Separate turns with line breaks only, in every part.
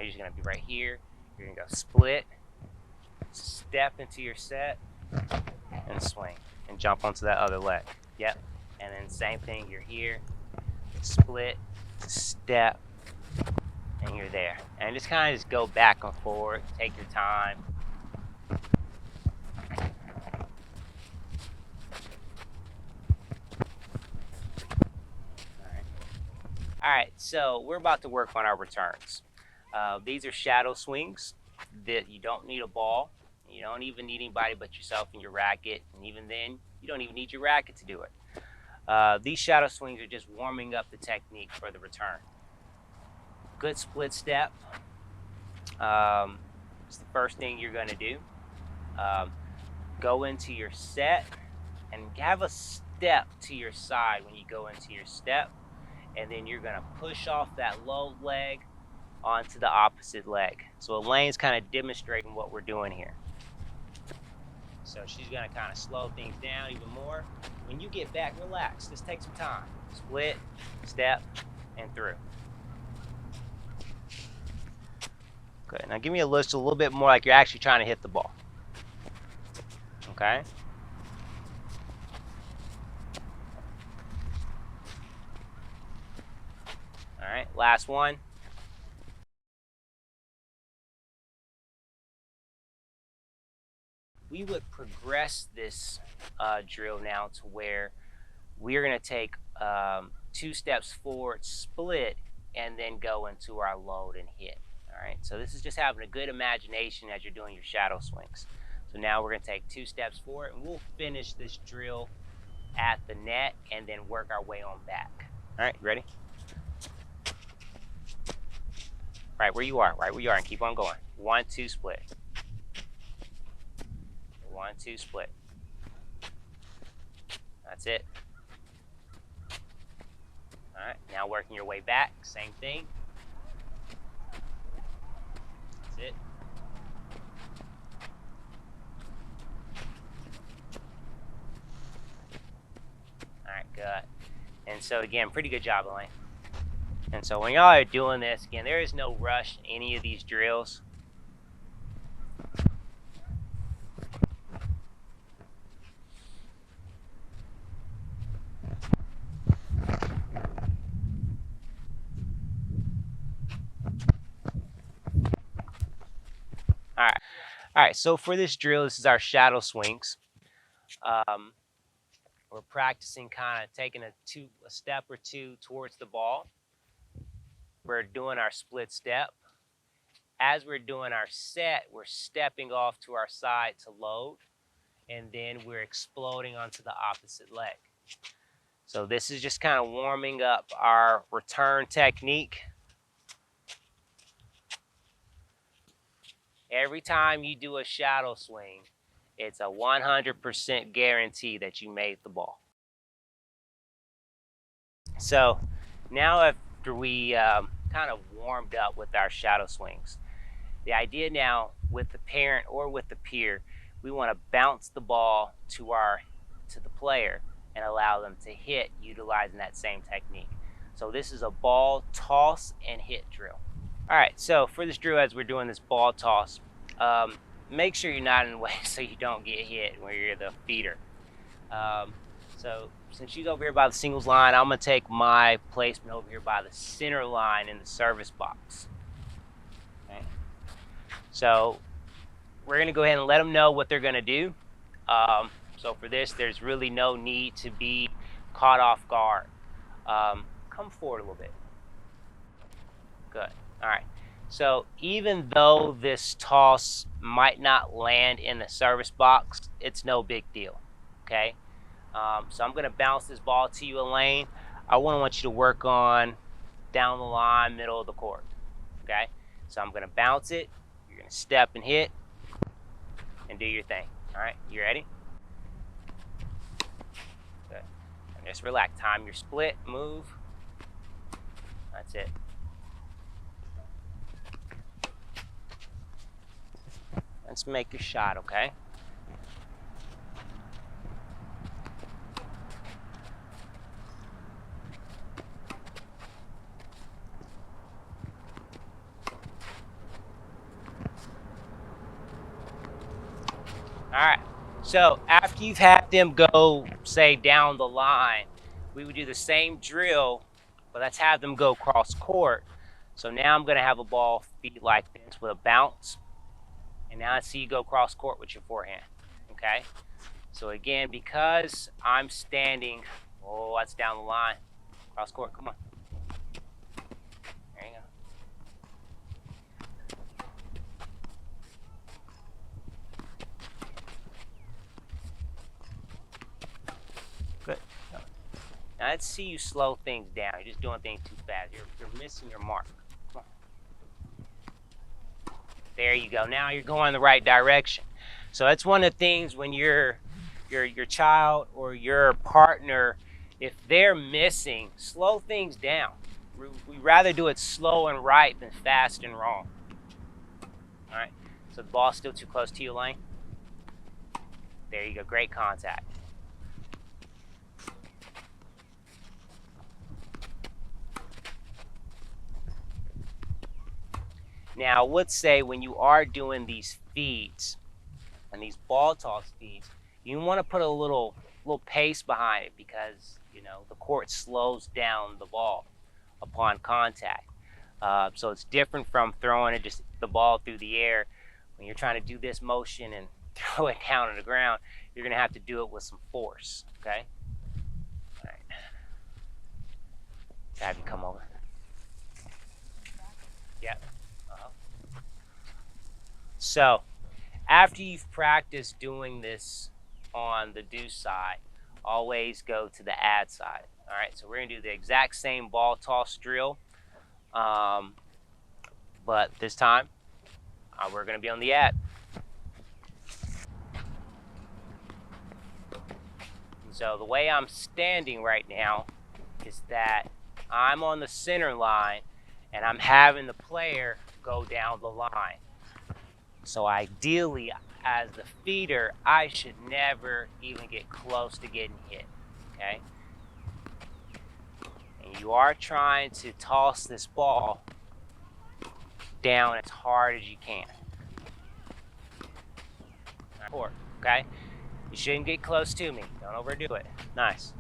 you're just gonna be right here. You're gonna go split, step into your set, and swing, and jump onto that other leg. Yep. And then same thing, you're here, split, step, and you're there. And just kind of just go back and forth, take your time. All right, so we're about to work on our returns. These are shadow swings that you don't need a ball. You don't even need anybody but yourself and your racket. And even then, you don't even need your racket to do it. These shadow swings are just warming up the technique for the return. Good split step. It's the first thing you're going to do. Go into your set and have a step to your side when you go into your step. And then you're gonna push off that low leg onto the opposite leg. So Elaine's kind of demonstrating what we're doing here. So she's gonna kind of slow things down even more. When you get back, relax, just take some time. Split, step, and through. Good, now give me a little bit more like you're actually trying to hit the ball. Okay? All right, last one. We would progress this drill now to where we're going to take 2 steps forward, split, and then go into our load and hit. All right, so this is just having a good imagination as you're doing your shadow swings. So now we're going to take 2 steps forward, and we'll finish this drill at the net and then work our way on back. All right, ready? Right where you are, and keep on going. 1, 2, split. 1, 2, split. That's it. All right, now working your way back, same thing. That's it. All right, good. And so again, pretty good job, Elaine. And so when y'all are doing this, again, there is no rush in any of these drills. All right, so for this drill, this is our shadow swings. We're practicing kind of taking a step or two towards the ball. We're doing our split step. As we're doing our set, we're stepping off to our side to load, and then we're exploding onto the opposite leg. So this is just kind of warming up our return technique. Every time you do a shadow swing, it's a 100% guarantee that you made the ball. So now after we kind of warmed up with our shadow swings, the idea now with the parent or with the peer, we want to bounce the ball to the player and allow them to hit utilizing that same technique. So this is a ball toss and hit drill. All right, so for this drill, as we're doing this ball toss, make sure you're not in the way so you don't get hit when you're the feeder. So since she's over here by the singles line, I'm gonna take my placement over here by the center line in the service box. Okay. So we're gonna go ahead and let them know what they're gonna do. So for this, there's really no need to be caught off guard. Come forward a little bit. Good. All right. So even though this toss might not land in the service box, it's no big deal. Okay. So I'm going to bounce this ball to you, Elaine. I want you to work on down the line, middle of the court. Okay. So I'm going to bounce it. You're going to step and hit and do your thing. All right. You ready? Good. And just relax. Time your split. Move. That's it. Let's make your shot, okay? All right. So after you've had them go, say, down the line, we would do the same drill, but let's have them go cross court. So now I'm going to have a ball feet like this with a bounce. And now I see you go cross court with your forehand. Okay. So again, because I'm standing, oh, that's down the line. Cross court, come on. There you go. Good. Now let's see you slow things down. You're just doing things too fast. You're missing your mark. Come on. There you go. Now you're going the right direction. So that's one of the things when your child or your partner, if they're missing, slow things down. We rather do it slow and right than fast and wrong. All right. So the ball's still too close to you, Lane. There you go. Great contact. Now, let's say when you are doing these feeds and these ball toss feeds, you want to put a little pace behind it because, you know, the court slows down the ball upon contact. So it's different from throwing it just the ball through the air. When you're trying to do this motion and throw it down on the ground, you're going to have to do it with some force, okay? All right. Have you come over. Yep. So after you've practiced doing this on the do side, always go to the add side. All right, so we're gonna do the exact same ball toss drill, but this time we're gonna be on the add. So the way I'm standing right now is that I'm on the center line and I'm having the player go down the line. So ideally, as the feeder, I should never even get close to getting hit, okay? And you are trying to toss this ball down as hard as you can. Okay? You shouldn't get close to me. Don't overdo it. Nice.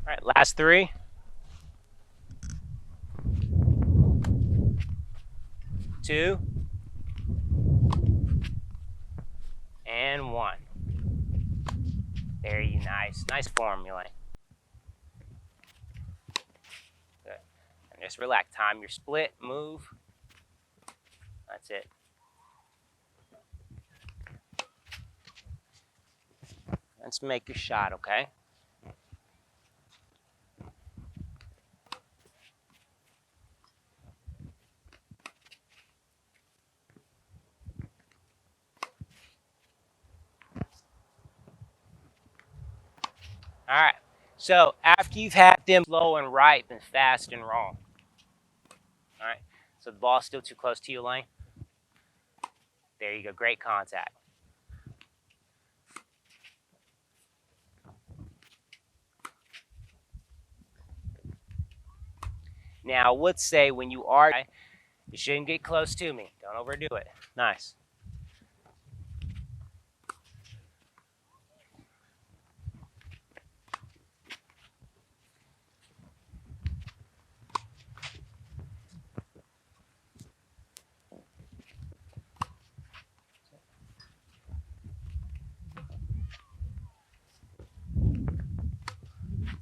All right, last three. 2 and 1. There you nice formula. Good. And just relax. Time your split, move. That's it. Let's make your shot, okay? All right. So after you've had them slow and right, then fast and wrong. All right. So the ball's still too close to you, Lane. There you go. Great contact. Now, let's say when you are, you shouldn't get close to me. Don't overdo it. Nice.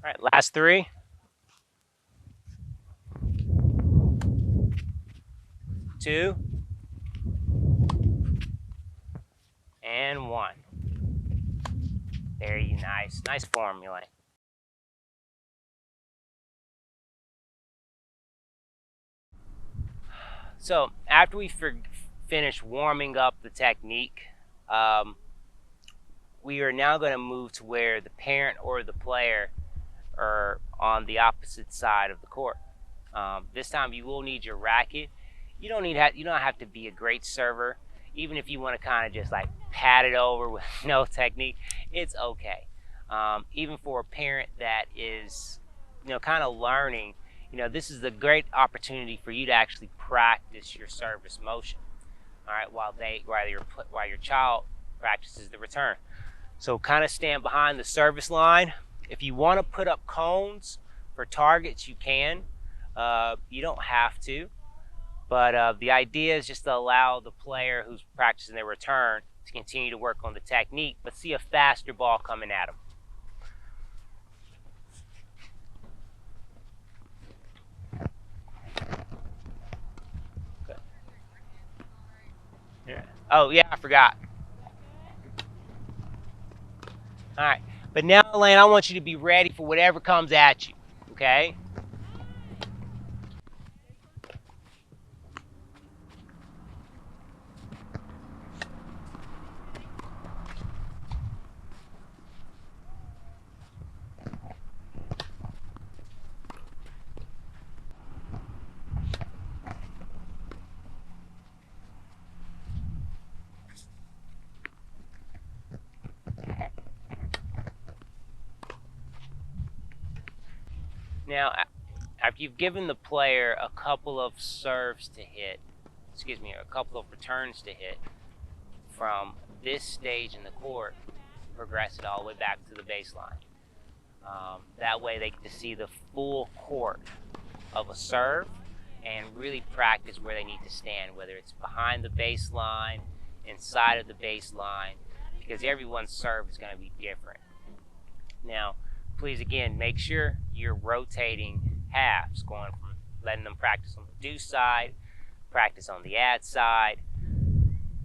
All right, last three. 2 and 1. There you nice formula. So after we finish warming up the technique, we are now going to move to where the parent or the player are on the opposite side of the court. This time you will need your racket. You don't have to be a great server. Even if you want to kind of just like pat it over with no technique, it's okay. Even for a parent that is, kind of learning, this is a great opportunity for you to actually practice your service motion. All right, while your child practices the return. So kind of stand behind the service line. If you want to put up cones for targets, you can. You don't have to, but the idea is just to allow the player who's practicing their return to continue to work on the technique, but see a faster ball coming at them. Okay. Yeah. Oh, yeah, I forgot. All right. But now, Elaine, I want you to be ready for whatever comes at you, okay? Now, after you've given the player a couple of serves to hit, a couple of returns to hit from this stage in the court, progress it all the way back to the baseline. That way they get to see the full court of a serve and really practice where they need to stand, whether it's behind the baseline, inside of the baseline, because everyone's serve is going to be different. Now, please again, make sure you're rotating halves, going from letting them practice on the do side, practice on the ad side.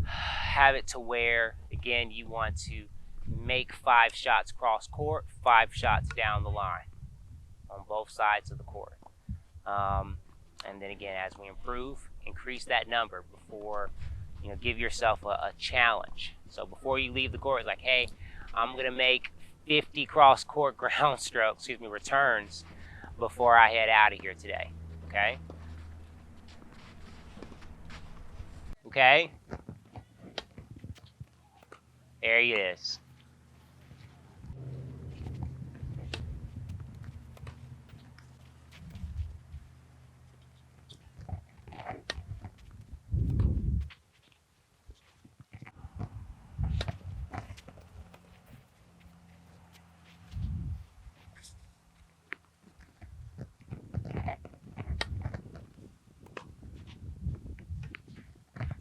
Have it to where, again, you want to make 5 shots cross court, 5 shots down the line on both sides of the court. And then again, as we improve, increase that number before, give yourself a challenge. So before you leave the court, it's like, hey, I'm going to make 50 cross court returns before I head out of here today. Okay? Okay? There it is.